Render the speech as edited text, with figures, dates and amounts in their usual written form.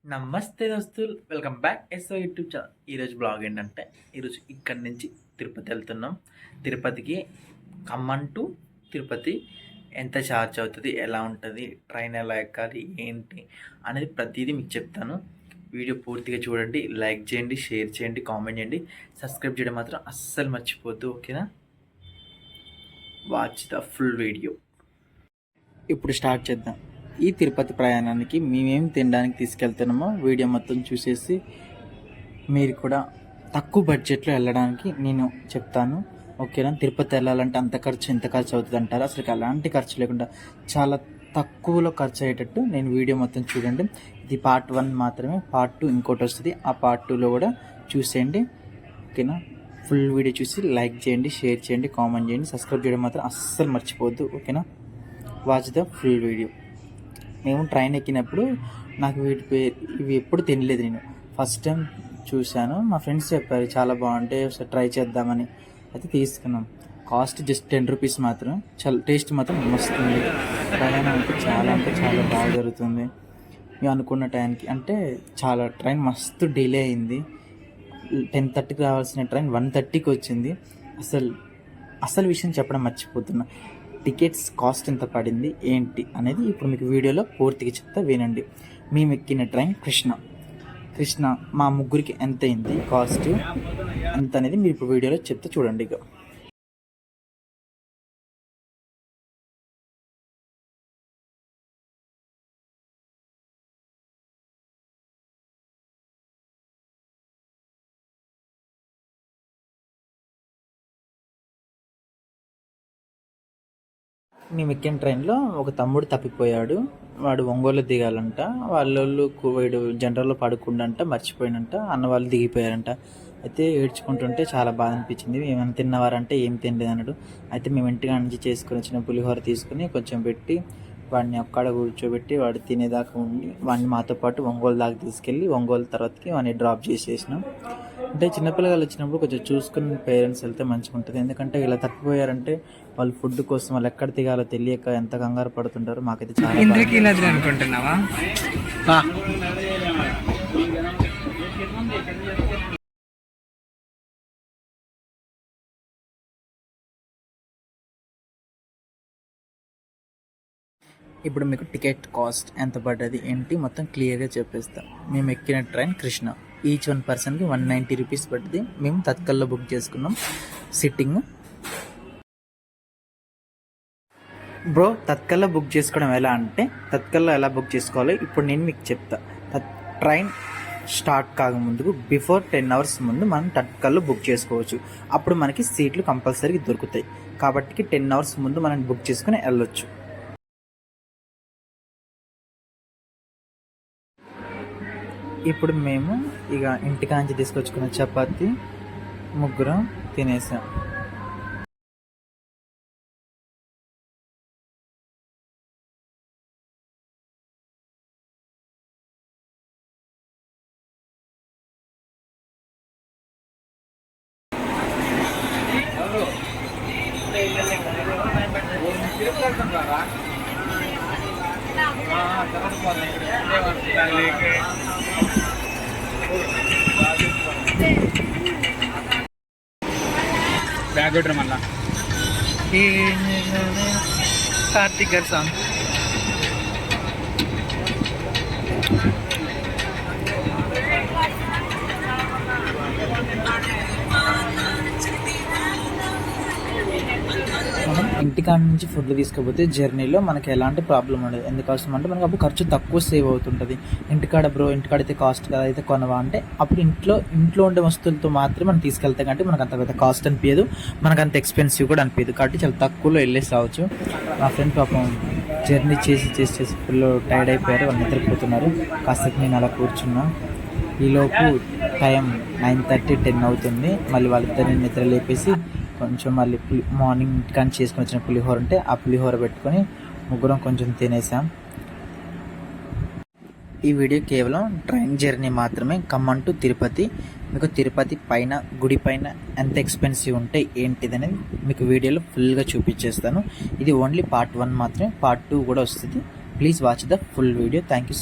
నమస్తే దోస్తులు, welcome back ఎస్ఓ యూట్యూబ్ ఛానల్. ఈరోజు బ్లాగ్ ఏంటంటే, ఈరోజు ఇక్కడి నుంచి తిరుపతి వెళ్తున్నాం. తిరుపతికి ఖమ్మం టు తిరుపతి ఎంత ఛార్జ్ అవుతుంది, ఎలా ఉంటుంది, ట్రైన్ ఎలా ఎక్కాలి, ఏంటి అనేది ప్రతిదీ మీకు చెప్తాను. వీడియో పూర్తిగా చూడండి, లైక్ చేయండి, షేర్ చేయండి, కామెంట్ చేయండి, సబ్స్క్రైబ్ చేయడం మాత్రం అస్సలు మర్చిపోద్దు, ఓకేనా? Watch the full video. ఇప్పుడు స్టార్ట్ చేద్దాం. ఈ తిరుపతి ప్రయాణానికి మేమేం తినడానికి తీసుకెళ్తున్నామో వీడియో మొత్తం చూసేసి మీరు కూడా తక్కువ బడ్జెట్లో వెళ్ళడానికి నేను చెప్తాను, ఓకేనా? తిరుపతి వెళ్ళాలంటే అంత ఖర్చు ఇంత ఖర్చు అవుతుంది అంటారు. అసలు అలాంటి ఖర్చు లేకుండా చాలా తక్కువలో ఖర్చు అయ్యేటట్టు నేను వీడియో మొత్తం చూడండి. ఇది పార్ట్ 1 మాత్రమే, పార్ట్ 2 ఇంకోటి వస్తుంది. ఆ పార్ట్ 2లో కూడా చూసేయండి, ఓకేనా? ఫుల్ వీడియో చూసి లైక్ చేయండి, షేర్ చేయండి, కామెంట్ చేయండి, సబ్స్క్రైబ్ చేయడం మాత్రం అస్సలు మర్చిపోవద్దు, ఓకేనా? Watch the full video. మేము ట్రైన్ ఎక్కినప్పుడు నాకు ఇవి ఎప్పుడు తినలేదు. నేను ఫస్ట్ టైం చూశాను. మా ఫ్రెండ్స్ చెప్పారు చాలా బాగుంటాయి, ఒకసారి ట్రై చేద్దామని. అయితే తీసుకున్నాం. కాస్ట్ జస్ట్ 10 రూపీస్ మాత్రం. చాలా టేస్ట్ మాత్రం మస్తు ఉంది. ప్రయాణం అంటే చాలా బాగా జరుగుతుంది. మేము అనుకున్న టైంకి అంటే ట్రైన్ మస్తు డిలే అయింది. 10:30కి రావాల్సిన ట్రైన్ 1:30కి వచ్చింది. అసలు విషయం చెప్పడం మర్చిపోతున్నా. టికెట్స్ కాస్ట్ ఎంత పడింది ఏంటి అనేది ఇప్పుడు మీకు వీడియోలో పూర్తిగా చెప్తా, వినండి. మేము ఎక్కిన ట్రైన్ కృష్ణ మా ముగ్గురికి ఎంత అయింది, కాస్ట్ ఎంత అనేది మీరు ఇప్పుడు వీడియోలో చెప్తా, చూడండి. ఇక మేము ఎక్కిన ట్రైన్లో ఒక తమ్ముడు తప్పిపోయాడు. వాడు ఒంగోలు దిగాలంట. వాళ్ళు వీడు జనరల్లో పడుకుండంట, మర్చిపోయినంట. అన్న వాళ్ళు దిగిపోయారంట. అయితే ఏడ్చుకుంటుంటే చాలా బాధ అనిపించింది. ఏమైనా తిన్నవారంటే ఏం తినలేదు అన్నాడు. అయితే మేము ఇంటిగా నుంచి చేసుకుని వచ్చిన పులిహోర తీసుకుని కొంచెం పెట్టి వాడిని అక్కడ కూర్చోబెట్టి వాడు తినేదాకా ఉండి వాడిని మాతో పాటు ఒంగోలు దాకా తీసుకెళ్ళి ఒంగోలు తర్వాతకి వాడిని డ్రాప్ చేసేసినాం. అంటే చిన్నపిల్లలు వచ్చినప్పుడు కొంచెం చూసుకుని పేరెంట్స్ వెళ్తే మంచిగా ఉంటుంది. ఎందుకంటే ఇలా తప్పిపోయారంటే వాళ్ళు ఫుడ్ కోసం వాళ్ళు ఎక్కడ దిగాలో తెలియక ఎంత కంగారు పడుతుంటారో. మాకైతే చాలా అనుకుంటున్నావా. ఇప్పుడు మీకు టికెట్ కాస్ట్ ఎంత పడ్డది ఏంటి మొత్తం క్లియర్గా చెప్పేస్తాం. మేము ఎక్కిన ట్రైన్ కృష్ణ. ఈచ్ 1 పర్సన్కి 190 రూపీస్ పడుతుంది. మేము తత్కల్లో బుక్ చేసుకున్నాం సిట్టింగ్. బ్రో, తత్కల్లో బుక్ చేసుకోవడం ఎలా అంటే, తత్కల్లో ఎలా బుక్ చేసుకోవాలో ఇప్పుడు నేను మీకు చెప్తా. ట్రైన్ స్టార్ట్ కాకముందుకు బిఫోర్ 10 అవర్స్ ముందు మనం తత్కల్లో బుక్ చేసుకోవచ్చు. అప్పుడు మనకి సీట్లు కంపల్సరీగా దొరుకుతాయి. కాబట్టి 10 అవర్స్ ముందు మనం బుక్ చేసుకుని వెళ్ళొచ్చు. ఇప్పుడు మేము ఇక ఇంటికాంచి తీసుకొచ్చుకున్న చపాతి ముగ్గురం తినేసాం. బ్యాగ్ కొట్టరు మళ్ళా కార్తిక్ గారి సాంగ్. మనం ఇంటికాడ నుంచి ఫుడ్ తీసుకపోతే జర్నీలో మనకి ఎలాంటి ప్రాబ్లం ఉండదు. ఎందుకోసం అంటే మనకు అప్పుడు ఖర్చు తక్కువ సేవ్ అవుతుంటుంది. ఇంటికాడైతే కాస్ట్ కదా అయితే కొనవా అంటే అప్పుడు ఇంట్లో ఉండే వస్తువులతో మాత్రమే మనం తీసుకెళ్తాం. కాబట్టి మనకు అంత పెద్ద కాస్ట్ అనిపించదు, మనకు అంత ఎక్స్పెన్సివ్ కూడా అనిపించదు. కాబట్టి చాలా తక్కువలో వెళ్ళేసి రావచ్చు. మా ఫ్రెండ్ పాపం జర్నీ చేసి ఫుల్ టైర్డ్ అయిపోయారు, వాళ్ళు నిద్రపోతున్నారు. కాస్త నేను అలా కూర్చున్నా. ఈలోపు టైం 9:30, 10 అవుతుంది. మళ్ళీ వాళ్ళిద్దరిని నిద్ర లేపేసి కొంచెం మళ్ళీ మార్నింగ్ కానీ చేసుకుని వచ్చిన పులిహోర ఉంటే ఆ పులిహోర పెట్టుకొని ముగ్గురం కొంచెం తినేసాం. ఈ వీడియో కేవలం ట్రైన్ జర్నీ మాత్రమే, ఖమ్మం టు తిరుపతి. మీకు తిరుపతి పైన గుడి పైన ఎంత ఎక్స్పెన్సివ్ ఉంటాయి ఏంటిదనేది మీకు వీడియోలో ఫుల్గా చూపించేస్తాను. ఇది ఓన్లీ పార్ట్ 1 మాత్రమే, పార్ట్ 2 కూడా వస్తుంది. Please watch the full video. Thank you.